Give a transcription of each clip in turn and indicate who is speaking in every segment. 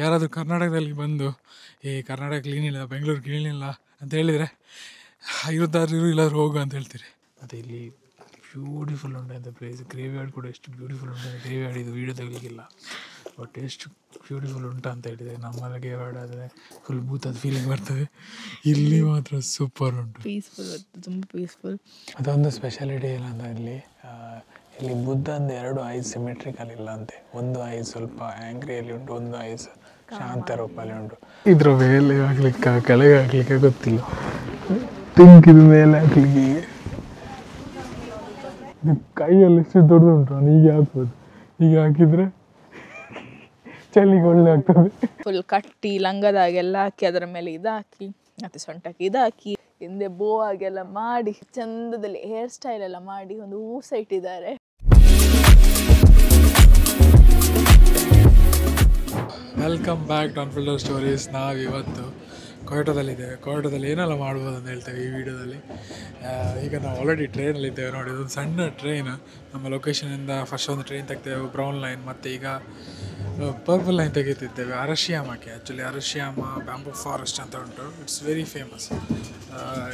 Speaker 1: ಯಾರಾದರೂ ಕರ್ನಾಟಕದಲ್ಲಿ ಬಂದು ಈ ಕರ್ನಾಟಕ ಕ್ಲೀನ್ ಇಲ್ಲ, ಬೆಂಗಳೂರು ಕ್ಲೀನ್ ಇಲ್ಲ ಅಂತ ಹೇಳಿದರೆ ಇರೋದಾದ್ರೂ ಇಲ್ಲಾದ್ರೂ ಹೋಗು ಅಂತ ಹೇಳ್ತೀರಿ. ಮತ್ತು ಇಲ್ಲಿ ಬ್ಯೂಟಿಫುಲ್ ಉಂಟು ಅಂತ ಪ್ಲೇಸ್. ಗ್ರೇವ್ ಯಾರ್ಡ್ ಕೂಡ ಎಷ್ಟು ಬ್ಯೂಟಿಫುಲ್ ಉಂಟು. ಗ್ರೇವ್ ಯಾರ್ಡ್ ಇದು ವೀಡಿಯೋ ತೆಗಲಿಕ್ಕಿಲ್ಲ, ಬಟ್ ಎಷ್ಟು ಬ್ಯೂಟಿಫುಲ್ ಉಂಟು ಅಂತ ಹೇಳಿದರೆ. ನಮ್ಮಲ್ಲ ಗ್ರೇವ್ ಯಾರ್ಡ್ ಆದರೆ ಫುಲ್ ಭೂತದ ಫೀಲಿಂಗ್ ಬರ್ತದೆ. ಇಲ್ಲಿ ಮಾತ್ರ ಸೂಪರ್ ಉಂಟು,
Speaker 2: ಪೀಸ್ಫುಲ್, ತುಂಬ ಪೀಸ್ಫುಲ್.
Speaker 1: ಅದೊಂದು ಸ್ಪೆಷಾಲಿಟಿ ಇಲ್ಲ ಅಂತ ಇಲ್ಲಿ ಬುದ್ಧಂದು 2 ಐಸ್ ಸಿಮೆಟ್ರಿಕಲ್ ಇಲ್ಲ ಅಂತೆ. ಒಂದು ಐಸ್ ಸ್ವಲ್ಪ ಆ್ಯಂಗ್ರಿಯಲ್ಲಿ ಉಂಟು, ಒಂದು ಐಸ್ ಶಾಂತ ರೂಪಲ್ಲಿ ಉಂಟು. ಇದ್ರ ಮೇಲೆ ಹಾಕ್ಲಿಕ್ಕೆ ಕೆಳಗೆ ಹಾಕ್ಲಿಕ್ಕೆ ಗೊತ್ತಿಲ್ಲ, ತಿಂಕಿದ ಮೇಲೆ ಹಾಕ್ಲಿಕ್ಕೆ ಇದು ಕೈಯಲ್ಲಿ ಎಷ್ಟು ದೊಡ್ಡದುಂಟು. ನಾನು ಹೀಗೆ ಹಾಕ್ಬೋದು, ಹೀಗೆ ಹಾಕಿದರೆ ಚಳಿಗೆ ಒಳ್ಳೆ ಆಗ್ತದೆ.
Speaker 2: ಫುಲ್ ಕಟ್ಟಿ ಲಂಗದಾಗೆಲ್ಲ ಹಾಕಿ ಅದರ ಮೇಲೆ ಇದಾಕಿ ಮತ್ತು ಸೊಂಟಕ್ಕೆ ಇದಾಕಿ ಹಿಂದೆ ಬೋ ಆಗೆಲ್ಲ ಮಾಡಿ ಚಂದದಲ್ಲಿ ಹೇರ್ ಸ್ಟೈಲ್ ಎಲ್ಲ ಮಾಡಿ ಒಂದು ಹೂಸ ಇಟ್ಟಿದ್ದಾರೆ.
Speaker 1: Welcome back to unfiltered stories. ನಾವಿವತ್ತು ಕೊಯ್ಟೋದಲ್ಲಿದ್ದೇವೆ. ಕೊಯ್ಟೋದಲ್ಲಿ ಏನೆಲ್ಲ ಮಾಡ್ಬೋದು ಅಂತ ಹೇಳ್ತೇವೆ ಈ ವಿಡಿಯೋದಲ್ಲಿ. ಈಗ ನಾವು ಆಲ್ರೆಡಿ ಟ್ರೈನಲ್ಲಿದ್ದೇವೆ. ನೋಡಿ, ಇದೊಂದು ಸಣ್ಣ ಟ್ರೈನ್. ನಮ್ಮ ಲೊಕೇಶನಿಂದ ಫಸ್ಟ್ ಒಂದು ಟ್ರೈನ್ ತೆಗ್ತೇವೆ, ಬ್ರೌನ್ ಲೈನ್, ಮತ್ತು ಈಗ ಪರ್ಪಲ್ ಲೈನ್ ತೆಗಿತಿದ್ದೇವೆ ಅರಶಿಯಾಮಕ್ಕೆ. ಆ್ಯಕ್ಚುಲಿ ಅರಶಿಯಾಮ ಬ್ಯಾಂಬೂ ಫಾರೆಸ್ಟ್ ಅಂತ ಉಂಟು, ಇಟ್ಸ್ ವೆರಿ ಫೇಮಸ್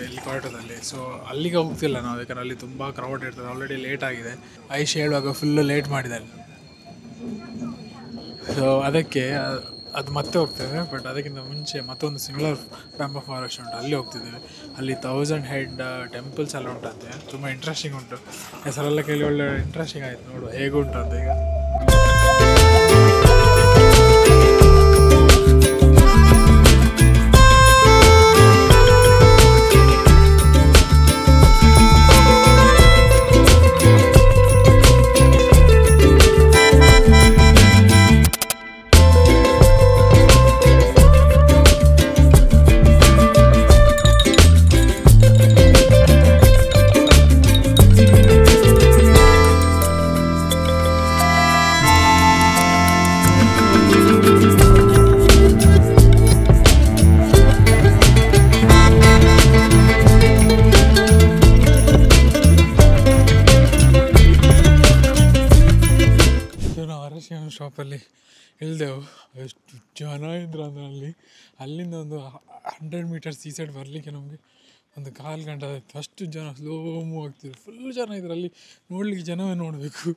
Speaker 1: ಇಲ್ಲಿ ಕೊಯ್ಟೋದಲ್ಲಿ. ಸೊ ಅಲ್ಲಿಗೆ ಹೋಗ್ತಿಲ್ಲ ನಾವು, ಯಾಕಂದರೆ ಅಲ್ಲಿ ತುಂಬ ಕ್ರೌಡ್ ಇರ್ತದೆ. ಆಲ್ರೆಡಿ ಲೇಟ್ ಆಗಿದೆ. ಐಶ್ ಹೇಳುವಾಗ ಫುಲ್ಲು ಲೇಟ್ ಮಾಡಿದ್ದಾರೆ. ಸೊ ಅದಕ್ಕೆ ಅದು ಮತ್ತೆ ಹೋಗ್ತೇವೆ. ಬಟ್ ಅದಕ್ಕಿಂತ ಮುಂಚೆ ಮತ್ತೊಂದು ಸಿಮಿಲರ್ ಬ್ಯಾಂಬೂ ಫಾರೆಸ್ಟ್ ಉಂಟು, ಅಲ್ಲಿ ಹೋಗ್ತಿದ್ದೇವೆ. ಅಲ್ಲಿ 1000 ಹೆಡ್ ಟೆಂಪಲ್ಸ್ ಎಲ್ಲ ಉಂಟಂತೆ. ತುಂಬ ಇಂಟ್ರೆಸ್ಟಿಂಗ್ ಉಂಟು. ಹೆಸರೆಲ್ಲ ಕೇಳಿ ಒಳ್ಳೆ ಇಂಟ್ರೆಸ್ಟಿಂಗ್ ಆಯಿತು. ನೋಡುವ ಹೇಗುಂಟು ಅಂತ ಈಗ. ಶಾಪಲ್ಲಿ ಇಳಿದೆವು. ಎಷ್ಟು ಜನ ಇದ್ರು ಅಂದರೆ ಅಲ್ಲಿಂದ ಒಂದು 100 ಮೀಟರ್ಸ್ ಈ ಸೈಡ್ ಬರಲಿಕ್ಕೆ ನಮಗೆ ಒಂದು 1/4 ಗಂಟೆ ಆಯಿತು. ಅಷ್ಟು ಜನ ಸ್ಲೋ ಮೂವ್ ಆಗ್ತಿದ್ರು. ಫುಲ್ ಜನ ಇದ್ರು. ಅಲ್ಲಿ ನೋಡಲಿಕ್ಕೆ ಜನವೇ ನೋಡಬೇಕು.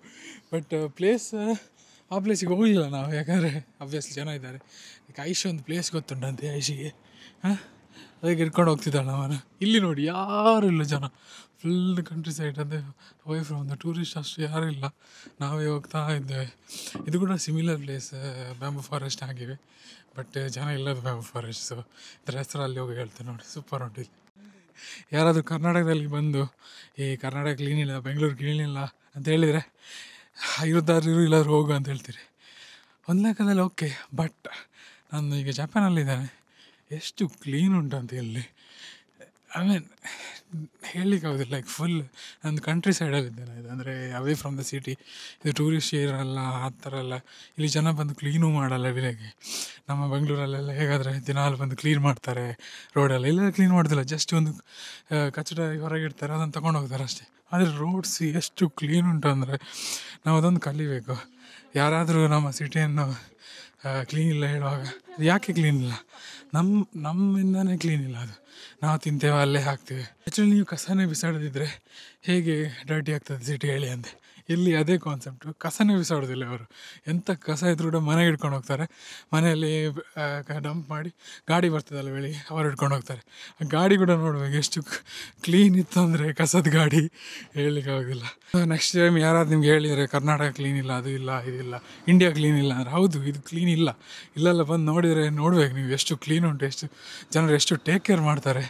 Speaker 1: ಬಟ್ ಆ ಪ್ಲೇಸಿಗೆ ಹೋಗಲಿಲ್ಲ ನಾವು, ಯಾಕಂದರೆ ಅಬ್ವಿಯಸ್ಲಿ ಜನ ಇದ್ದಾರೆ. ಈಗ ಐಶ್ ಒಂದು ಪ್ಲೇಸ್ ಗೊತ್ತುಂಟಂತೆ ಐಶಿಗೆ, ಅದಕ್ಕೆ ಇಟ್ಕೊಂಡು ಹೋಗ್ತಿದ್ದಾಳೆ ಅವನು. ಇಲ್ಲಿ ನೋಡಿ ಯಾರೂ ಇಲ್ಲ, ಜನ ಫುಲ್ ಕಂಟ್ರಿ ಸೈಡ್ ಅಂದರೆ ಅವೇ ಫ್ರಮ್ ದ ಟೂರಿಸ್ಟ್ ಅಷ್ಟು ಯಾರೂ ಇಲ್ಲ. ನಾವೇ ಹೋಗ್ತಾ ಇದ್ದೇವೆ. ಇದು ಕೂಡ ಸಿಮಿಲರ್ ಪ್ಲೇಸ್, ಬ್ಯಾಂಬೂ ಫಾರೆಸ್ಟ್ ಆಗಿವೆ, ಬಟ್ ಜನ ಇಲ್ಲದು ಬ್ಯಾಂಬೂ ಫಾರೆಸ್ಟ್. ಸೊ ಇದರ ಹೆಸರು ಅಲ್ಲಿ ಹೋಗಿ ಹೇಳ್ತೇನೆ. ನೋಡಿ, ಸೂಪರ್ ಉಂಟು ಇಲ್ಲಿ. ಯಾರಾದರೂ ಕರ್ನಾಟಕದಲ್ಲಿ ಬಂದು ಈ ಕರ್ನಾಟಕ ಕ್ಲೀನ್ ಇಲ್ಲ, ಬೆಂಗಳೂರು ಕ್ಲೀನ್ ಇಲ್ಲ ಅಂತ ಹೇಳಿದರೆ ಇರೋದಾದ್ರೂ ಇಲ್ಲಾದ್ರೂ ಹೋಗು ಅಂತ ಹೇಳ್ತೀರಿ. ಒಂದು ಲೆಕ್ಕದಲ್ಲಿ ಓಕೆ. ಬಟ್ ನಾನು ಈಗ ಜಪಾನಲ್ಲಿದ್ದೇನೆ. ಎಷ್ಟು ಕ್ಲೀನ್ ಉಂಟು ಅಂತ ಇಲ್ಲಿ, ಐ ಮೀನ್ ಹೇಳಲಿಕ್ಕಾಗೋದಿಲ್ಲ. ಲೈಕ್ ಫುಲ್ ನಂದು ಕಂಟ್ರಿ ಸೈಡಲ್ಲಿದ್ದೇನೆ. ಇದು ಅಂದರೆ ಅವೇ ಫ್ರಮ್ ದ ಸಿಟಿ. ಇದು ಟೂರಿಸ್ಟ್ ಏರಿಯಲ್ಲ, ಆ ಥರ ಎಲ್ಲ. ಇಲ್ಲಿ ಜನ ಬಂದು ಕ್ಲೀನೂ ಮಾಡಲ್ಲ ಬೆಳಗ್ಗೆ. ನಮ್ಮ ಬೆಂಗಳೂರಲ್ಲೆಲ್ಲ ಹೇಗಾದರೆ ದಿನಾಲು ಬಂದು ಕ್ಲೀನ್ ಮಾಡ್ತಾರೆ ರೋಡೆಲ್ಲ. ಇಲ್ಲೆಲ್ಲ ಕ್ಲೀನ್ ಮಾಡೋದಿಲ್ಲ, ಜಸ್ಟ್ ಒಂದು ಕಚಡ ಹೊರಗಿಡ್ತಾರೆ, ಅದನ್ನು ತೊಗೊಂಡು ಹೋಗ್ತಾರೆ ಅಷ್ಟೇ. ಆದರೆ ರೋಡ್ಸ್ ಎಷ್ಟು ಕ್ಲೀನ್ ಉಂಟು ಅಂದರೆ ನಾವು ಅದೊಂದು ಕಲಿಬೇಕು. ಯಾರಾದರೂ ನಮ್ಮ ಸಿಟಿಯನ್ನು ಕ್ಲೀನ್ ಇಲ್ಲ ಹೇಳುವಾಗ, ಅದು ಯಾಕೆ ಕ್ಲೀನ್ ಇಲ್ಲ? ನಮ್ಮಿಂದನೇ ಕ್ಲೀನ್ ಇಲ್ಲ. ಅದು ನಾವು ತಿಂತೇವೆ, ಅಲ್ಲೇ ಹಾಕ್ತೇವೆ. ಆ್ಯಕ್ಚುಲಿ ನೀವು ಕಸನೇ ಬಿಸಾಡದಿದ್ದರೆ ಹೇಗೆ ಡರ್ಟಿ ಆಗ್ತದೆ ಸಿಟಿ ಹೇಳಿ ಅಂತೆ. ಇಲ್ಲಿ ಅದೇ ಕಾನ್ಸೆಪ್ಟು. ಕಸನೇ ಬಿಸಾಡೋದಿಲ್ಲ ಅವರು. ಎಂಥ ಕಸ ಇದ್ರೂ ಕೂಡ ಮನೆಗೆ ಇಟ್ಕೊಂಡು ಹೋಗ್ತಾರೆ. ಮನೆಯಲ್ಲಿ ಡಂಪ್ ಮಾಡಿ ಗಾಡಿ ಬರ್ತದಲ್ಲ ಬೆಳಿಗ್ಗೆ, ಅವರು ಇಟ್ಕೊಂಡು ಹೋಗ್ತಾರೆ. ಆ ಗಾಡಿ ಕೂಡ ನೋಡ್ಬೇಕು ಎಷ್ಟು ಕ್ಲೀನ್ ಇತ್ತು ಅಂದರೆ, ಕಸದ ಗಾಡಿ ಹೇಳಲಿಕ್ಕಾಗೋದಿಲ್ಲ. ನೆಕ್ಸ್ಟ್ ಟೈಮ್ ಯಾರಾದ್ರು ನಿಮ್ಗೆ ಹೇಳಿದರೆ ಕರ್ನಾಟಕ ಕ್ಲೀನ್ ಇಲ್ಲ, ಅದು ಇಲ್ಲ, ಇದಿಲ್ಲ, ಇಂಡಿಯಾ ಕ್ಲೀನ್ ಇಲ್ಲ ಅಂದರೆ, ಹೌದು ಇದು ಕ್ಲೀನ್ ಇಲ್ಲ, ಇಲ್ಲೆಲ್ಲ ಬಂದು ನೋಡಿದರೆ ನೋಡ್ಬೇಕು ನೀವು ಎಷ್ಟು ಕ್ಲೀನ್ ಉಂಟು, ಎಷ್ಟು ಜನರು ಎಷ್ಟು ಟೇಕ್ ಕೇರ್ ಮಾಡ್ತಾರೆ.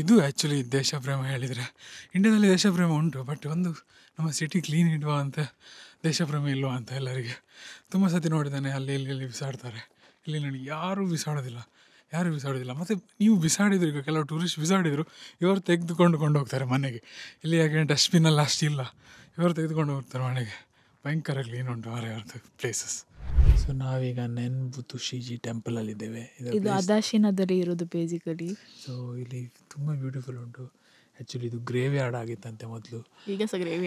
Speaker 1: ಇದು ಆ್ಯಕ್ಚುಲಿ ದೇಶಪ್ರೇಮ ಹೇಳಿದರೆ. ಇಂಡಿಯಾದಲ್ಲಿ ದೇಶಪ್ರೇಮ ಉಂಟು, ಬಟ್ ಒಂದು ನಮ್ಮ ಸಿಟಿ ಕ್ಲೀನ್ ಇಡುವ ಅಂತ ದೇಶಪ್ರೇಮ ಇಲ್ವಾ ಅಂತ ಎಲ್ಲರಿಗೆ. ತುಂಬ ಸತಿ ನೋಡಿದ್ದಾನೆ, ಅಲ್ಲಿ ಇಲ್ಲಿ ಬಿಸಾಡ್ತಾರೆ. ಇಲ್ಲಿ ನೋಡಿ ಯಾರೂ ಬಿಸಾಡೋದಿಲ್ಲ. ಮತ್ತು ನೀವು ಬಿಸಾಡಿದ್ರು, ಈಗ ಕೆಲವು ಟೂರಿಸ್ಟ್ ಬಿಸಾಡಿದರು, ಇವರು ತೆಗೆದುಕೊಂಡು ಹೋಗ್ತಾರೆ ಮನೆಗೆ. ಇಲ್ಲಿ ಯಾಕೆ ಡಸ್ಟ್ಬಿನ್ನೆಲ್ಲ ಅಷ್ಟಿಲ್ಲ, ಇವರು ತೆಗೆದುಕೊಂಡು ಹೋಗ್ತಾರೆ ಮನೆಗೆ. ಭಯಂಕರ ಕ್ಲೀನ್ ಉಂಟು ಅವ್ರದ್ದು ಪ್ಲೇಸಸ್. ಸೊ ನಾವೀಗ ನೆನ್ಬುತು-ಶಿಜಿ ಟೆಂಪಲಲ್ಲಿದ್ದೇವೆ.
Speaker 2: ಇದು ಅದಾಶಿನದಲ್ಲಿ ಇರೋದು ಬೇಸಿಕಲಿ.
Speaker 1: ಸೊ ಇಲ್ಲಿ ತುಂಬ ಬ್ಯೂಟಿಫುಲ್ ಉಂಟು. ಆ್ಯಕ್ಚುಲಿ ಇದು ಗ್ರೇವ್ ಯಾರ್ಡ್ ಆಗಿತ್ತಂತೆ ಮೊದಲು.
Speaker 2: ಈಗ ಸಹ ಗ್ರೇವ್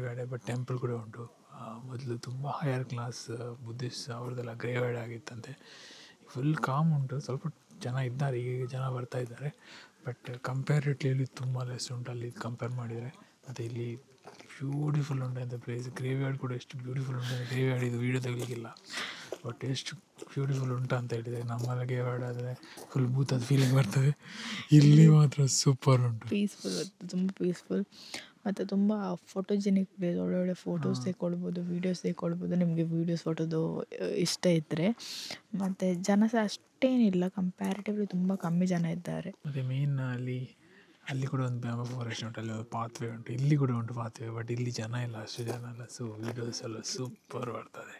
Speaker 2: ಯಾರ್ಡ್,
Speaker 1: ಬಟ್ ಟೆಂಪಲ್ ಕೂಡ ಉಂಟು. ಮೊದಲು ತುಂಬ ಹೈಯರ್ ಕ್ಲಾಸ್ ಬುದ್ಧಿಸ್ಟ್ ಅವ್ರದ್ದೆಲ್ಲ ಗ್ರೇವೈಡ್ ಆಗಿತ್ತಂತೆ. ಫುಲ್ ಕಾಮ್ ಉಂಟು, ಸ್ವಲ್ಪ ಜನ ಇದ್ದಾರೆ, ಈಗ ಜನ ಬರ್ತಾ ಇದ್ದಾರೆ. ಬಟ್ ಕಂಪೇರಿಟ್ಲಿ ಇಲ್ಲಿ ತುಂಬ ಲೆಸ್ ಉಂಟು ಅಲ್ಲಿ ಕಂಪೇರ್ ಮಾಡಿದರೆ. ಮತ್ತು ಇಲ್ಲಿ ಬ್ಯೂಟಿಫುಲ್ ಉಂಟಂತೆ ಪ್ಲೇಸ್. ಗ್ರೇವ್ಯಾರ್ಡ್ ಕೂಡ ಎಷ್ಟು ಬ್ಯೂಟಿಫುಲ್ ಉಂಟಂತೆ. ಗ್ರೇವ್ಯಾರ್ಡ್ ಇದು ವೀಡಿಯೋ ತೆಗಲಿಕ್ಕಿಲ್ಲ, ಬಟ್ ಎಷ್ಟು ಬ್ಯೂಟಿಫುಲ್ ಉಂಟು ಅಂತ ಹೇಳಿದರೆ. ನಮ್ಮಲ್ಲಿ ಗ್ರೇವ್ಯಾರ್ಡ್ ಆದರೆ ಫುಲ್ ಭೂತದ ಫೀಲಿಂಗ್ ಬರ್ತದೆ, ಇಲ್ಲಿ ಮಾತ್ರ ಸೂಪರ್ ಉಂಟು,
Speaker 2: ಪೀಸ್ಫುಲ್, ತುಂಬ ಪೀಸ್ಫುಲ್ ಮತ್ತು ತುಂಬ ಫೋಟೋಜೆನಿಕ್ ಪ್ಲೇಸ್. ಒಳ್ಳೊಳ್ಳೆ ಫೋಟೋಸ್ ತೆಕ್ಕೊಳ್ಬೋದು, ವೀಡಿಯೋಸ್ ತೆಕ್ಕೊಳ್ಬೋದು, ನಿಮಗೆ ವೀಡಿಯೋಸ್ ಫೋಟೋದು ಇಷ್ಟ ಇದ್ದರೆ. ಮತ್ತು ಜನ ಸಹ ಅಷ್ಟೇನಿಲ್ಲ, ಕಂಪ್ಯಾರಿಟಿವ್ಲಿ ತುಂಬ ಕಮ್ಮಿ ಜನ ಇದ್ದಾರೆ.
Speaker 1: ಮತ್ತು ಮೇನ್ ಅಲ್ಲಿ ಕೂಡ ಒಂದು ಬ್ಯಾಂಬೂ ಫಾರೆಸ್ಟ್ ಉಂಟು, ಅಲ್ಲಿ ಒಂದು ಪಾತ್ವೇ ಉಂಟು, ಇಲ್ಲಿ ಕೂಡ ಉಂಟು ಪಾತ್ವೇ. ಬಟ್ ಇಲ್ಲಿ ಜನ ಇಲ್ಲ, ಅಷ್ಟು ಜನ ಇಲ್ಲ. ಸೊ ವೀಡಿಯೋಸ್ ಎಲ್ಲ ಸೂಪರ್ ಬರ್ತದೆ.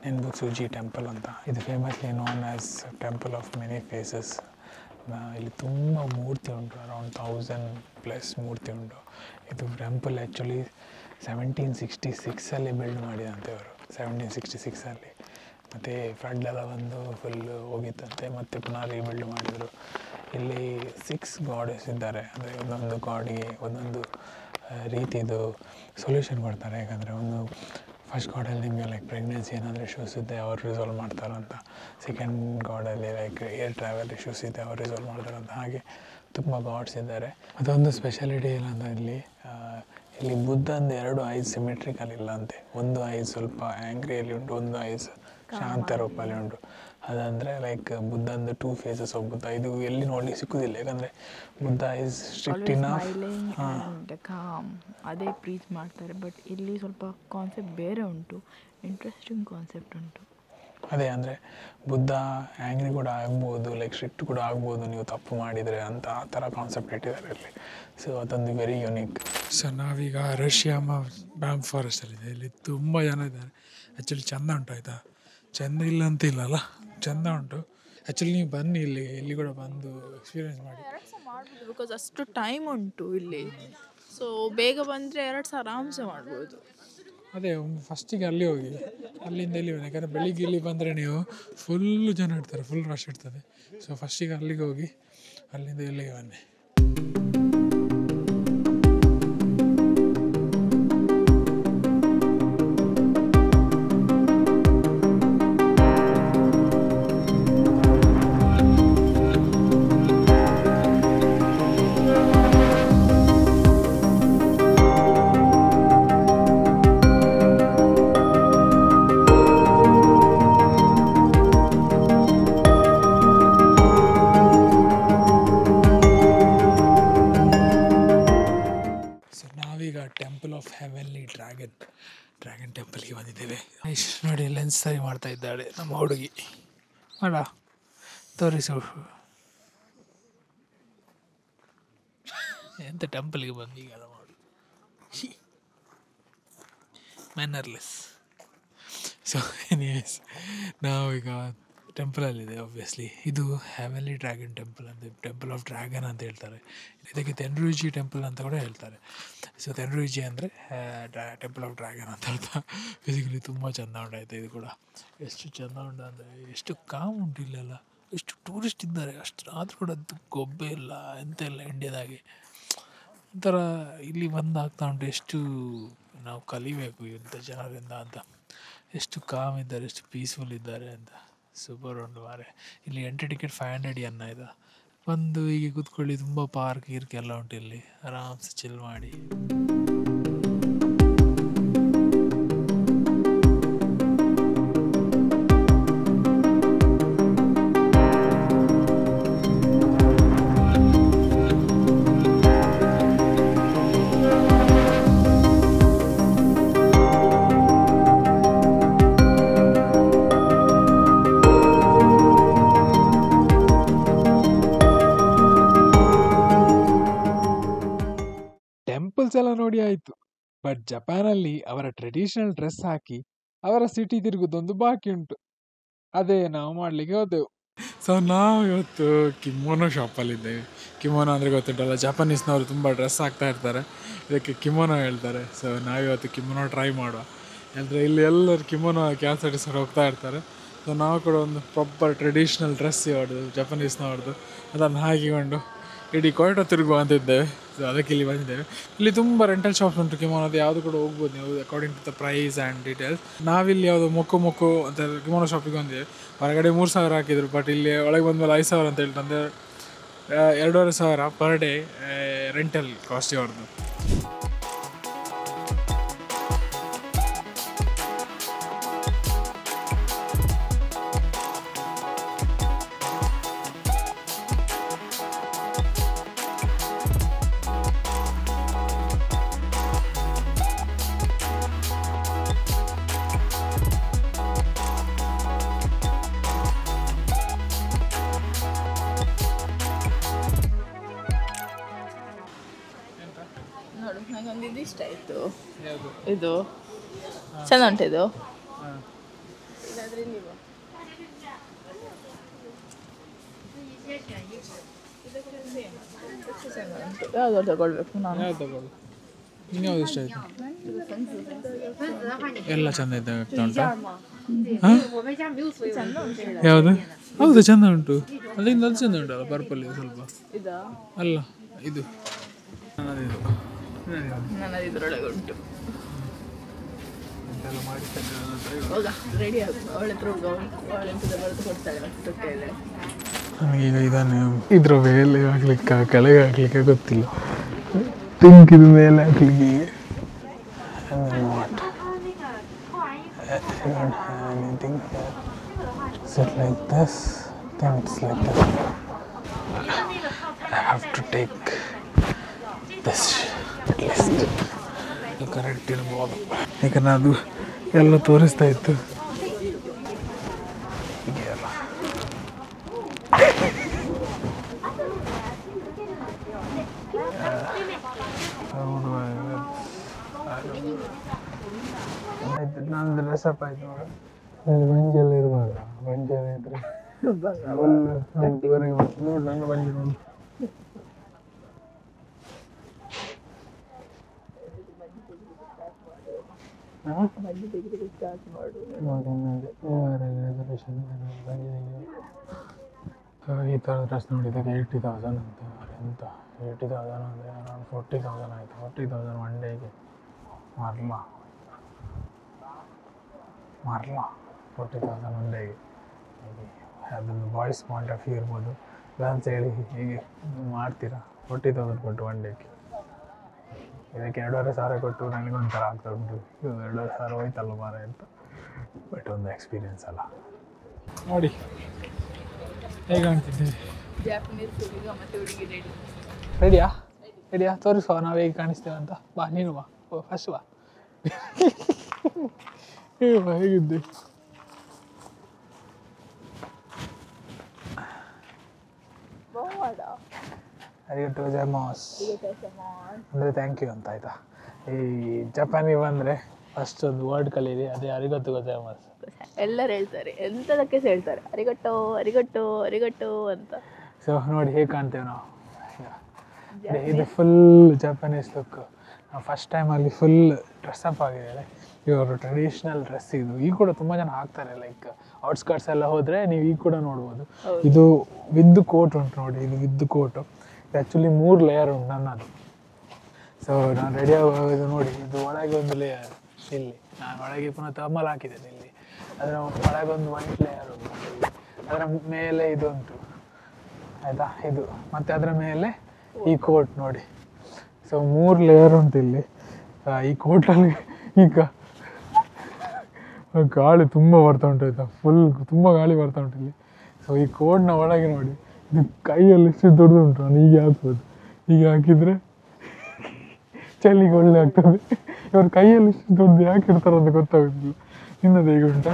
Speaker 1: ನೆನ್ಬುತ್ಸುಜಿ ಟೆಂಪಲ್ ಅಂತ. ಇದು famously known as temple of many phases. ಇಲ್ಲಿ ತುಂಬ ಮೂರ್ತಿ ಉಂಟು, ಅರೌಂಡ್ 1000+ ಮೂರ್ತಿ ಉಂಟು. ಇದು ಟೆಂಪಲ್ ಆ್ಯಕ್ಚುಲಿ 1766 ಬಿಲ್ಡ್ ಮಾಡಿದಂತೆ ಅವರು, 1766. ಮತ್ತು ಫ್ಲಡ್ ಎಲ್ಲ ಬಂದು ಫುಲ್ ಹೋಗಿತ್ತಂತೆ, ಮತ್ತು ಪುನಃ ರೀಬಿಲ್ಡ್ ಮಾಡಿದರು. ಇಲ್ಲಿ 6 ಗಾಡೆಸ್ ಇದ್ದಾರೆ. ಅಂದರೆ ಒಂದೊಂದು ಗಾಡಿಗೆ ಒಂದೊಂದು ರೀತಿದು ಸೊಲ್ಯೂಷನ್ ಕೊಡ್ತಾರೆ. ಯಾಕಂದರೆ ಒಂದು ಫಸ್ಟ್ ಗಾಡಲ್ಲಿ ನಿಮಗೆ ಲೈಕ್ ಪ್ರೆಗ್ನೆನ್ಸಿ ಏನಾದರೂ ಇಶ್ಯೂಸ್ ಇದೆ ಅವ್ರು ರಿಸಾಲ್ವ್ ಮಾಡ್ತಾರಂತ. ಸೆಕೆಂಡ್ ಗಾಡಲ್ಲಿ ಲೈಕ್ ಏರ್ ಟ್ರಾವೆಲ್ ಇಶ್ಯೂಸ್ ಇದೆ ಅವ್ರು ರಿಸಾಲ್ವ್ ಮಾಡ್ತಾರಂತ. ಹಾಗೆ ತುಂಬ ಗಾಡ್ಸ್ ಇದ್ದಾರೆ. ಅದೊಂದು ಸ್ಪೆಷಾಲಿಟಿ ಇಲ್ಲ ಅಂದರೆ ಇಲ್ಲಿ ಬುದ್ಧಂದು 2 ಐಸ್ ಸಿಮೆಟ್ರಿಕಲ್ ಇಲ್ಲ ಅಂತೆ. ಒಂದು ಐಸ್ ಸ್ವಲ್ಪ ಆ್ಯಂಗ್ರಿಯಲ್ಲಿ ಉಂಟು, ಒಂದು ಐಸ್ ಶಾಂತ ರೂಪಲ್ಲಿ ಉಂಟು. ಅದಂದರೆ ಲೈಕ್ ಬುದ್ಧಂದು 2 ಫೇಸಸ್ ಆಫ್ ಬುದ್ಧ. ಇದು ಎಲ್ಲಿ ನೋಡಲಿಕ್ಕೆ ಸಿಕ್ಕುದಿಲ್ಲ, ಯಾಕಂದರೆ ಬುದ್ಧ ಇಸ್ ಸ್ಟ್ರಿಕ್ಟ್
Speaker 2: ಕಾಮ್ ಅದೇ ಪ್ರೀಚ್ ಮಾಡ್ತಾರೆ. ಬಟ್ ಇಲ್ಲಿ ಸ್ವಲ್ಪ ಕಾನ್ಸೆಪ್ಟ್ ಬೇರೆ ಉಂಟು, ಇಂಟ್ರೆಸ್ಟಿಂಗ್ ಕಾನ್ಸೆಪ್ಟ್ ಉಂಟು.
Speaker 1: ಅದೇ ಅಂದರೆ ಬುದ್ಧ ಆ್ಯಂಗ್ರಿ ಕೂಡ ಆಗ್ಬೋದು, ಲೈಕ್ ಸ್ಟ್ರಿಕ್ಟ್ ಕೂಡ ಆಗ್ಬೋದು ನೀವು ತಪ್ಪು ಮಾಡಿದರೆ ಅಂತ, ಆ ಥರ ಕಾನ್ಸೆಪ್ಟ್ ಇಟ್ಟಿದ್ದಾರೆ ಇಲ್ಲಿ. ಸೊ ಅದೊಂದು ವೆರಿ ಯುನೀಕ್. ಸೊ ನಾವೀಗ ರಷ್ಯಾಮ ಬ್ಯಾಂಬೂ ಫಾರೆಸ್ಟಲ್ಲಿದೆ. ಇಲ್ಲಿ ತುಂಬ ಜನ ಇದ್ದಾರೆ. ಆ್ಯಕ್ಚುಲಿ ಚೆಂದ ಉಂಟು ಆಯಿತಾ, ಚೆಂದ ಇಲ್ಲ ಅಂತ ಇಲ್ಲಲ್ಲ, ಚೆಂದ ಉಂಟು. ಆ್ಯಕ್ಚುಲಿ ನೀವು ಬನ್ನಿ, ಇಲ್ಲಿ ಕೂಡ ಬಂದು ಎಕ್ಸ್ಪೀರಿಯೆನ್ಸ್ ಮಾಡಿ.
Speaker 2: ಮಾಡ್ಬೋದು, ಬಿಕಾಸ್ ಅಷ್ಟು ಟೈಮ್ ಉಂಟು ಇಲ್ಲಿ. ಸೊ ಬೇಗ ಬಂದರೆ 2 ಸಹ ಆರಾಮ್ಸೆ ಮಾಡ್ಬೋದು.
Speaker 1: ಅದೇ ಫಸ್ಟಿಗೆ ಅಲ್ಲಿ ಹೋಗಿ, ಅಲ್ಲಿಂದ ಇಲ್ಲಿ ಬನ್ನಿ. ಯಾಕಂದರೆ ಬೆಳಿಗ್ಗೆ ಇಲ್ಲಿ ಬಂದರೆ ನೀವು ಫುಲ್ಲು ಜನ ಇರ್ತಾರೆ, ಫುಲ್ ರಶ್ ಇರ್ತದೆ. ಸೊ ಫಸ್ಟಿಗೆ ಅಲ್ಲಿಗೆ ಹೋಗಿ ಅಲ್ಲಿಂದ ಇಲ್ಲಿಗೆ ಬನ್ನಿ. ಟೆಂಪಲ್ ಆಫ್ ಹೆವೆನ್ಲಿ ಡ್ರ್ಯಾಗನ್ ಟೆಂಪಲ್ಗೆ ಬಂದಿದ್ದೇವೆ. ನೋಡಿ, ಲೆನ್ಸ್ ಸರಿ ಮಾಡ್ತಾ ಇದ್ದಾಳೆ ನಮ್ಮ ಹುಡುಗಿ. ಅಲ್ಲ ತೋರಿಸು, ಎಂತ ಟೆಂಪಲ್ಗೆ ಬಂದು ಈಗೆಲ್ಲ ಮಾಡಿ ಮ್ಯಾನರ್ಲೆಸ್. ಸೊ ಎನಿವೇಸ್ ನಾವೀಗ ಟೆಂಪಲಲ್ಲಿದೆ. ಆಬ್ವಿಯಸ್ಲಿ ಇದು ಹೆವೆನ್ಲಿ ಡ್ರ್ಯಾಗನ್ ಟೆಂಪಲ್ ಅಂತ, ಟೆಂಪಲ್ ಆಫ್ ಡ್ರ್ಯಾಗನ್ ಅಂತ ಹೇಳ್ತಾರೆ. ಇದಕ್ಕೆ ತೆನ್ರೂಜಿ ಟೆಂಪಲ್ ಅಂತ ಕೂಡ ಹೇಳ್ತಾರೆ. ಸೊ ತೆನ್ರೂಜಿ ಅಂದರೆ ಟೆಂಪಲ್ ಆಫ್ ಡ್ರ್ಯಾಗನ್ ಅಂತ ಅರ್ಥ. ಬೇಸಿಕಲಿ ತುಂಬ ಚೆಂದ ಉಂಟಾಯ್ತು. ಇದು ಕೂಡ ಎಷ್ಟು ಚೆಂದ ಉಂಟು ಅಂದರೆ, ಎಷ್ಟು ಕಾಮ್ ಉಂಟು ಇಲ್ಲೆಲ್ಲ. ಎಷ್ಟು ಟೂರಿಸ್ಟ್ ಇದ್ದಾರೆ, ಅಷ್ಟು ಆದರೂ ಕೂಡ ಗೊಬ್ಬೆ ಇಲ್ಲ, ಎಂತ ಇಲ್ಲ ಇಂಡಿಯಾದಾಗೆ. ಒಂಥರ ಇಲ್ಲಿ ಬಂದಾಗ್ತಾ ಉಂಟು, ಎಷ್ಟು ನಾವು ಕಲಿಬೇಕು ಇಂಥ ಜನರಿಂದ ಅಂತ. ಎಷ್ಟು ಕಾಮ್ ಇದ್ದಾರೆ, ಎಷ್ಟು ಪೀಸ್ಫುಲ್ ಇದ್ದಾರೆ ಅಂತ. ಸೂಪರ್ ಉಂಟು ಮಾರೆ. ಇಲ್ಲಿ ಎಂಟ್ರಿ ಟಿಕೆಟ್ 500 yen ಆಯಿತಾ. ಬಂದು ಹೀಗೆ ಕೂತ್ಕೊಳ್ಳಿ, ತುಂಬ ಪಾರ್ಕ್ ಎಲ್ಲ ಉಂಟು ಇಲ್ಲಿ, ಆರಾಮ್ಸೆ ಚಿಲ್ ಮಾಡಿ. ನೋಡಿ ಆಯಿತು. ಬಟ್ ಜಪಾನಲ್ಲಿ ಅವರ ಟ್ರೆಡಿಷನಲ್ ಡ್ರೆಸ್ ಹಾಕಿ ಅವರ ಸಿಟಿ ತಿರುಗುದೊಂದು ಬಾಕಿ ಉಂಟು. ಅದೇ ನಾವು ಮಾಡಲಿಕ್ಕೆ ಹೋದೆವು. ಸೊ ನಾವು ಇವತ್ತು ಕಿಮೋನೋ ಶಾಪಲ್ಲಿದ್ದೇವೆ. ಕಿಮೋನೋ ಅಂದರೆ ಗೊತ್ತುಂಟಲ್ಲ, ಜಪಾನೀಸ್ನವರು ತುಂಬ ಡ್ರೆಸ್ ಹಾಕ್ತಾ ಇರ್ತಾರೆ, ಇದಕ್ಕೆ ಕಿಮೋನೋ ಹೇಳ್ತಾರೆ. ಸೊ ನಾವಿವತ್ತು ಕಿಮೋನೋ ಟ್ರೈ ಮಾಡುವ. ಅಂದರೆ ಇಲ್ಲಿ ಎಲ್ಲರೂ ಕಿಮೋನೋ ಕ್ಯಾನ್ಸರ್ಟಿಸ್ಕೊಂಡು ಹೋಗ್ತಾ ಇರ್ತಾರೆ. ಸೊ ನಾವು ಕೂಡ ಒಂದು ಪ್ರಾಪರ್ ಟ್ರೆಡಿಷ್ನಲ್ ಡ್ರೆಸ್ ಹೊಡೆದು ಜಪಾನೀಸ್ನವ್ರದ್ದು ಅದನ್ನು ಹಾಕಿಕೊಂಡು ಇಡೀ ಕೊಯ್ಟೋ ತಿರುಗುವ ಅಂತಿದ್ದೇವೆ. ಸೊ ಅದಕ್ಕೆ ಇಲ್ಲಿ ಬಂದಿದ್ದೇವೆ. ಇಲ್ಲಿ ತುಂಬ ರೆಂಟಲ್ ಶಾಪ್ಸ್ ಉಂಟು ಕಿಮೋನೋದು, ಯಾವುದು ಕೂಡ ಹೋಗ್ಬೋದು ನೀವು according to the price and details. ನಾವಿಲ್ಲಿ ಯಾವುದು ಮೊಕ್ಕು ಅಂತ ಕಿಮೋನೋ ಶಾಪಿಗೆ ಬಂದಿದ್ದೇವೆ. ಹೊರಗಡೆ 3,000 ಹಾಕಿದ್ರು, ಬಟ್ ಇಲ್ಲಿ ಒಳಗೆ ಬಂದಮೇಲೆ 5,000 ಅಂತ ಹೇಳ್ತಾರೆ. ಅಂದರೆ 2,500 ಪರ್ ಡೇ ರೆಂಟಲ್ ಕಾಸ್ಟ್ ಅವ್ರದ್ದು.
Speaker 2: ನೋಡು, ನನಗೊಂದು ಇದು ಇಷ್ಟ ಆಯಿತು. ಇದು ಚೆಂದ ಉಂಟು. ಇದು ಯಾವ್ದು ತಗೊಳ್ಬೇಕು ನಾನು?
Speaker 1: ಯಾವ್ದು ತಗೊಳ್ಳು? ಇನ್ಯಾವ್ದು ಇಷ್ಟ ಆಯಿತು? ಎಲ್ಲ ಚೆಂದ ಇದ್ದಾವೆ ಉಂಟಾ? ಯಾವುದು? ಹೌದು ಚೆಂದ ಉಂಟು. ಅದರಿಂದ ಅದು ಚೆಂದ ಉಂಟಲ್ಲ, ಪರ್ಪಲ್ ಸ್ವಲ್ಪ ಅಲ್ಲ. ಇದು
Speaker 2: ನನ್ನದು ಇದರೊಳಗೆ ಉಂಟು. ರೆಡಿ ಆಗ ಅವಳ ಹತ್ರ ಅವಳ ಬರೆದು ಕೊಡ್ತಾಳೆ.
Speaker 1: ನನಗೀಗ ಇದನ್ನು ಇದ್ರ ಮೇಲೆ ಹಾಕ್ಲಿಕ್ಕೆ ಕೆಳಗೆ ಹಾಕ್ಲಿಕ್ಕೆ ಗೊತ್ತಿಲ್ಲ. ಥಿಂಕ್ ಇದು ಮೇಲೆ ಹಾಕ್ಲಿಕ್ಕೆ anything set like this, then it's like this. I have to take this at least. Correct ಇರ್ಬೋದು, ಯಾಕಂದ್ರೆ ಅದು ಎಲ್ಲ ತೋರಿಸ್ತಾ ಇತ್ತು. ನಂದು ಡ್ರೆಸ್ಅಪ್ ಆಯ್ತು ನೋಡು. ಬಂಜೆಲ್ಲ ಇರುವಾಗ ಬಂಜೆಲ್ಲ ಇದ್ರೆ ನೋಡಿ ನನ್ನ ಬಂಜೆ ನೋಡಿ. ಈ ಥರ ಡ್ರೆಸ್ ನೋಡಿದಾಗ 80,000 ಅಂತ. ಎಂತ 80,000 ಅಂದರೆ ಅರೌಂಡ್ 40,000 ಆಯಿತು. 40,000 ಒನ್ ಡೇಗೆ ಮಾರ್ಲಾ 40,000 ಒನ್ ಡೇಗೆ. ಅದನ್ನು ಬಾಯ್ಸ್ ಪಾಯಿಂಟ್ ಆಫ್ ವ್ಯೂ ಇರ್ಬೋದು. ಗರ್ಲ್ಸ್ ಹೇಳಿ ಹೀಗೆ ಮಾಡ್ತೀರಾ 40,000 ಕೊಟ್ಟು ಒನ್ ಡೇಗೆ. ಇದಕ್ಕೆ 2,500 ಕೊಟ್ಟು ನನಗೊಂಥರ ಆಗ್ತಾ ಉಂಟು. 2,500 ಹೋಯ್ತಲ್ಲ ಮಾರ ಅಂತ. ಬಟ್ ಒಂದು ಎಕ್ಸ್ಪೀರಿಯನ್ಸ್ ಅಲ್ಲ. ನೋಡಿ ಹೇಗೆ ಕಾಣ್ತಿದ್ದೀವಿ. ರೆಡಿಯಾ ತೋರಿಸುವ ನಾವು ಹೇಗೆ ಕಾಣಿಸ್ತೇವೆ ಅಂತ. ಬಾ ನೀನು ಬಾ, ಫಸ್ಟ್ ಬಾ. ಹೇಗಿದ್ದೆ? ಅರಿಗಟ್ಟು ಜಮಾಸ್ ಅಂದರೆ ಥ್ಯಾಂಕ್ ಯು ಅಂತ ಆಯ್ತಾ. ಈ ಜಪಾನಿಗೆ ಬಂದರೆ ಫಸ್ಟ್ ಒಂದು ವರ್ಡ್ ಕಲೀರಿ, ಅದೇ ಅರಿಗತ್ತು ಗೊಜಾಮಸ್.
Speaker 2: ಎಲ್ಲರೂ ಹೇಳ್ತಾರೆ, ಎಂಥದಕ್ಕೆ ಹೇಳ್ತಾರೆ ಅರಿಗಟ್ಟು ಅರಿಗಟ್ಟು ಅರಿಗಟ್ಟು ಅಂತ.
Speaker 1: ಸೊ ನೋಡಿ ಹೇಗೆ ಕಾಣ್ತೇವೆ ನಾವು. ಇದು ಫುಲ್ ಜಪಾನೀಸ್ ಲುಕ್. ನಾವು ಫಸ್ಟ್ ಟೈಮ್ ಅಲ್ಲಿ ಫುಲ್ ಡ್ರೆಸ್ಅಪ್ ಆಗಿದ್ದಾರೆ. ಇವರು ಟ್ರೆಡಿಷ್ನಲ್ ಡ್ರೆಸ್ ಇದು. ಈಗ ಕೂಡ ತುಂಬ ಜನ ಹಾಕ್ತಾರೆ. ಲೈಕ್ ಔಟ್ಸ್ಕರ್ಟ್ಸ್ ಎಲ್ಲ ಹೋದರೆ ನೀವು ಈಗ ಕೂಡ ನೋಡ್ಬೋದು. ಇದು ವಿದ್ ಕೋಟ್ ಉಂಟು ನೋಡಿ. ಇದು ವಿದ್ ಕೋಟು. ಇದು ಆ್ಯಕ್ಚುಲಿ 3 ಲೇಯರ್ ಉಂಟು ನನ್ನದು. ಸೊ ನಾನು ರೆಡಿ ಆಗೋದು ನೋಡಿ. ಇದು ಒಳಗೆ ಒಂದು ಲೇಯರ್ ಇಲ್ಲಿ. ನಾನು ಒಳಗೆ ಪುನಃ ಥರ್ಮಲ್ ಹಾಕಿದ್ದೇನೆ ಇಲ್ಲಿ. ಅದರ ಒಳಗೆ ಒಂದು ವೈಟ್ ಲೇಯರ್ ಉಂಟು. ಅದರ ಮೇಲೆ ಇದು ಉಂಟು ಆಯಿತಾ, ಇದು. ಮತ್ತು ಅದರ ಮೇಲೆ ಈ ಕೋಟ್ ನೋಡಿ. ಸೊ 3 ಲೇಯರ್ ಉಂಟು ಇಲ್ಲಿ. ಈ ಕೋಟಲ್ಲಿ ಈಗ ಗಾಳಿ ತುಂಬ ಬರ್ತಾ ಉಂಟು ಆಯಿತಾ. ಫುಲ್ ತುಂಬ ಗಾಳಿ ಬರ್ತಾ ಉಂಟು ಇಲ್ಲಿ. ಸೊ ಈ ಕೋಟ್ನ ಒಳಗೆ ನೋಡಿ, ಇದು ಕೈಯಲ್ಲಿ ಎಷ್ಟು ದೊಡ್ಡದುಂಟು. ನಾನು ಹೀಗೆ ಹಾಕ್ಬೋದು. ಹೀಗೆ ಹಾಕಿದರೆ ಚಳಿಗೆ ಒಳ್ಳೆ ಆಗ್ತದೆ. ಇವ್ರ ಕೈಯಲ್ಲಿ ಎಷ್ಟು ದೊಡ್ಡದು ಯಾಕೆ ಇರ್ತಾರೆ ಅಂತ ಗೊತ್ತಾಗೋದಿಲ್ಲ. ನಿನ್ನದು ಹೇಗೆ ಉಂಟಾ?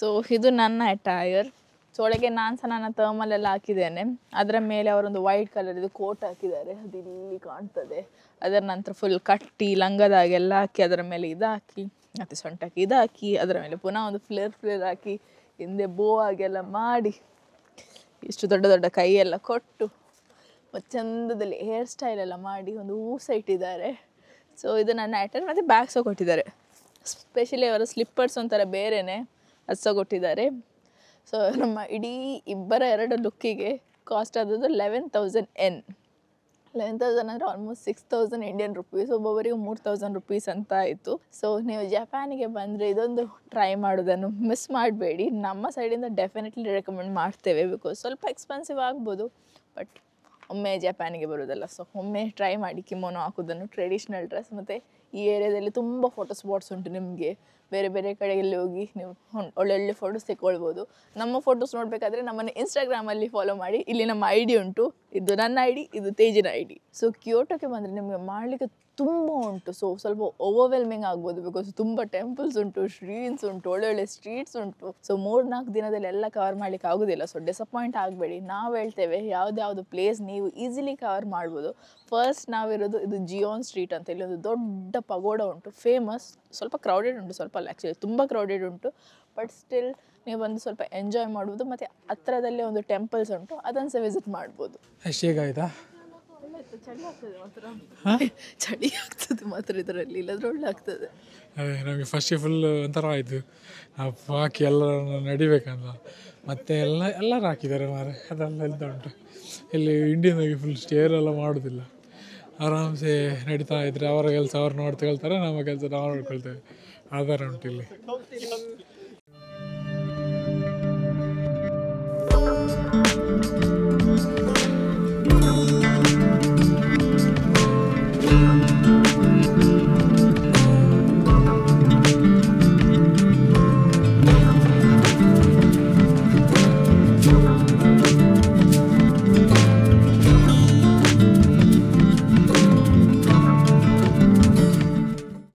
Speaker 2: ಸೊ ಇದು ನನ್ನ ಅಟೈರ್. ಸೊ ಒಳಗೆ ನಾನು ಸಹ ನನ್ನ ಥರ್ಮಲೆಲ್ಲ ಹಾಕಿದ್ದೇನೆ. ಅದರ ಮೇಲೆ ಅವರೊಂದು ವೈಟ್ ಕಲರ್ ಇದು ಕೋಟ್ ಹಾಕಿದ್ದಾರೆ. ಅದು ಇಲ್ಲಿ ಕಾಣ್ತದೆ. ಅದರ ನಂತರ ಫುಲ್ ಕಟ್ಟಿ ಲಂಗದಾಗೆಲ್ಲ ಹಾಕಿ ಅದರ ಮೇಲೆ ಇದು ಹಾಕಿ ಮತ್ತು ಸೊಂಟಕ್ಕೆ ಇದು ಹಾಕಿ ಅದರ ಮೇಲೆ ಪುನಃ ಒಂದು ಫ್ಲೇರ್ ಹಾಕಿ ಹಿಂದೆ ಬೋ ಆಗೆಲ್ಲ ಮಾಡಿ ಇಷ್ಟು ದೊಡ್ಡ ದೊಡ್ಡ ಕೈಯೆಲ್ಲ ಕೊಟ್ಟು ಮತ್ತು ಚಂದದಲ್ಲಿ ಹೇರ್ ಸ್ಟೈಲ್ ಎಲ್ಲ ಮಾಡಿ ಒಂದು ಹೂಸ ಇಟ್ಟಿದ್ದಾರೆ. ಸೊ ಇದು ನನ್ನ ಐಟಮ್. ಮತ್ತು ಬ್ಯಾಗ್ ಸಹ ಕೊಟ್ಟಿದ್ದಾರೆ. ಸ್ಪೆಷಲಿ ಅವರ ಸ್ಲಿಪ್ಪರ್ಸ್ ಒಂಥರ ಬೇರೆಯೇ ಅದು ಸಹ ಕೊಟ್ಟಿದ್ದಾರೆ. ಸೊ ನಮ್ಮ ಇಡೀ ಇಬ್ಬರ 2 ಲುಕ್ಕಿಗೆ ಕಾಸ್ಟ್ ಆದದ್ದು 11,000 N. 11,000 ಅಂದರೆ ಆಲ್ಮೋಸ್ಟ್ 6,000 ಇಂಡಿಯನ್ ರುಪೀಸ್. ಒಬ್ಬೊಬ್ಬರಿಗೆ 3,000 ರುಪೀಸ್ ಅಂತ ಆಯಿತು. ಸೊ ನೀವು ಜಪಾನಿಗೆ ಬಂದರೆ ಇದೊಂದು ಟ್ರೈ ಮಾಡೋದನ್ನು ಮಿಸ್ ಮಾಡಬೇಡಿ. ನಮ್ಮ ಸೈಡಿಂದ ಡೆಫಿನೆಟ್ಲಿ ರೆಕಮೆಂಡ್ ಮಾಡ್ತೇವೆ. ಬಿಕಾಸ್ ಸ್ವಲ್ಪ ಎಕ್ಸ್ಪೆನ್ಸಿವ್ ಆಗ್ಬೋದು, ಬಟ್ ಒಮ್ಮೆ ಜಪಾನಿಗೆ ಬರೋದಲ್ಲ. ಸೊ ಒಮ್ಮೆ ಟ್ರೈ ಮಾಡಿ ಕಿಮೋನೋ ಹಾಕೋದನ್ನು, ಟ್ರೆಡಿಷ್ನಲ್ ಡ್ರೆಸ್. ಮತ್ತು ಈ ಏರಿಯಾದಲ್ಲಿ ತುಂಬ ಫೋಟೋ ಸ್ಪಾಟ್ಸ್ ಉಂಟು. ನಿಮಗೆ ಬೇರೆ ಬೇರೆ ಕಡೆಯಲ್ಲಿ ಹೋಗಿ ನೀವು ಒಳ್ಳೊಳ್ಳೆ ಫೋಟೋಸ್ ತೆಗೊಳ್ಬೋದು. ನಮ್ಮ ಫೋಟೋಸ್ ನೋಡಬೇಕಾದ್ರೆ ನಮ್ಮನ್ನು ಇನ್ಸ್ಟಾಗ್ರಾಮಲ್ಲಿ ಫಾಲೋ ಮಾಡಿ. ಇಲ್ಲಿ ನಮ್ಮ ID ಉಂಟು. ಇದು ನನ್ನ ID, ಇದು ತೇಜಿನ ID. ಸೊ ಕ್ಯೋಟೋಕ್ಕೆ ಬಂದರೆ ನಿಮಗೆ ಮಾಡಲಿಕ್ಕೆ ತುಂಬ ಉಂಟು. ಸೊ ಸ್ವಲ್ಪ ಓವರ್ವೆಲ್ಮಿಂಗ್ ಆಗ್ಬೋದು. ಬಿಕಾಸ್ ತುಂಬ ಟೆಂಪಲ್ಸ್ ಉಂಟು, ಶ್ರೀನ್ಸ್ ಉಂಟು, ಒಳ್ಳೊಳ್ಳೆ ಸ್ಟ್ರೀಟ್ಸ್ ಉಂಟು. ಸೊ 3-4 ದಿನದಲ್ಲಿ ಎಲ್ಲ ಕವರ್ ಮಾಡಲಿಕ್ಕೆ ಆಗೋದಿಲ್ಲ. ಸೊ ಡಿಸಪಾಯಿಂಟ್ ಆಗಬೇಡಿ. ನಾವು ಹೇಳ್ತೇವೆ ಯಾವ್ದು ಪ್ಲೇಸ್ ನೀವು ಈಸಿಲಿ ಕವರ್ ಮಾಡ್ಬೋದು. ಫಸ್ಟ್ ನಾವಿರೋದು ಇದು ಜಿಯೋನ್ ಸ್ಟ್ರೀಟ್ ಅಂತ. ಇಲ್ಲಿ ಒಂದು ದೊಡ್ಡ ಪಗೋಡ ಉಂಟು, ಫೇಮಸ್. ಸ್ವಲ್ಪ ಕ್ರೌಡೆಡ್ ಉಂಟು, ಸ್ವಲ್ಪ ಅಲ್ಲ ಆ್ಯಕ್ಚುಲಿ ತುಂಬ ಕ್ರೌಡೆಡ್ ಉಂಟು. ಬಟ್ ಸ್ಟಿಲ್ ನೀವು ಬಂದು ಸ್ವಲ್ಪ ಎಂಜಾಯ್ ಮಾಡ್ಬೋದು. ಮತ್ತು ಹತ್ರದಲ್ಲೇ ಒಂದು ಟೆಂಪಲ್ಸ್ ಉಂಟು, ಅದನ್ನು ಸಹ ವಿಸಿಟ್ ಮಾಡ್ಬೋದು.
Speaker 1: ಅಷ್ಟೇಗಾಯ್ತಾ?
Speaker 2: ಚಳಿ ಆಗ್ತದೆ ಮಾತ್ರ, ಚಳಿ ಆಗ್ತದೆ ಮಾತ್ರ ಇದರಲ್ಲಿ, ಇಲ್ಲದ್ರೆ ಒಳ್ಳೆ ಆಗ್ತದೆ.
Speaker 1: ಅದೇ ನಮಗೆ ಫಸ್ಟಿಗೆ ಫುಲ್ ಒಂಥರ ಆಯಿತು. ಬಾಕಿ ಎಲ್ಲರನ್ನು ನಡಿಬೇಕಂತ ಮತ್ತೆ ಎಲ್ಲರೂ ಹಾಕಿದ್ದಾರೆ ಮಾರೆ. ಅದೆಲ್ಲ ಉಂಟು ಇಲ್ಲಿ ಇಂಡಿಯನ್ದಾಗಿ ಫುಲ್ ಸ್ಟೇರ್ ಎಲ್ಲ ಮಾಡೋದಿಲ್ಲ. ಆರಾಮ್ಸೆ ನಡೀತಾ ಇದ್ರೆ ಅವರ ಕೆಲಸ ಅವ್ರು ನೋಡ್ಕೊಳ್ತಾರೆ, ನಮ್ಮ ಕೆಲಸ ನಾವು ನೋಡ್ಕೊಳ್ತೇವೆ. ಆ ಥರ ಉಂಟು ಇಲ್ಲಿ.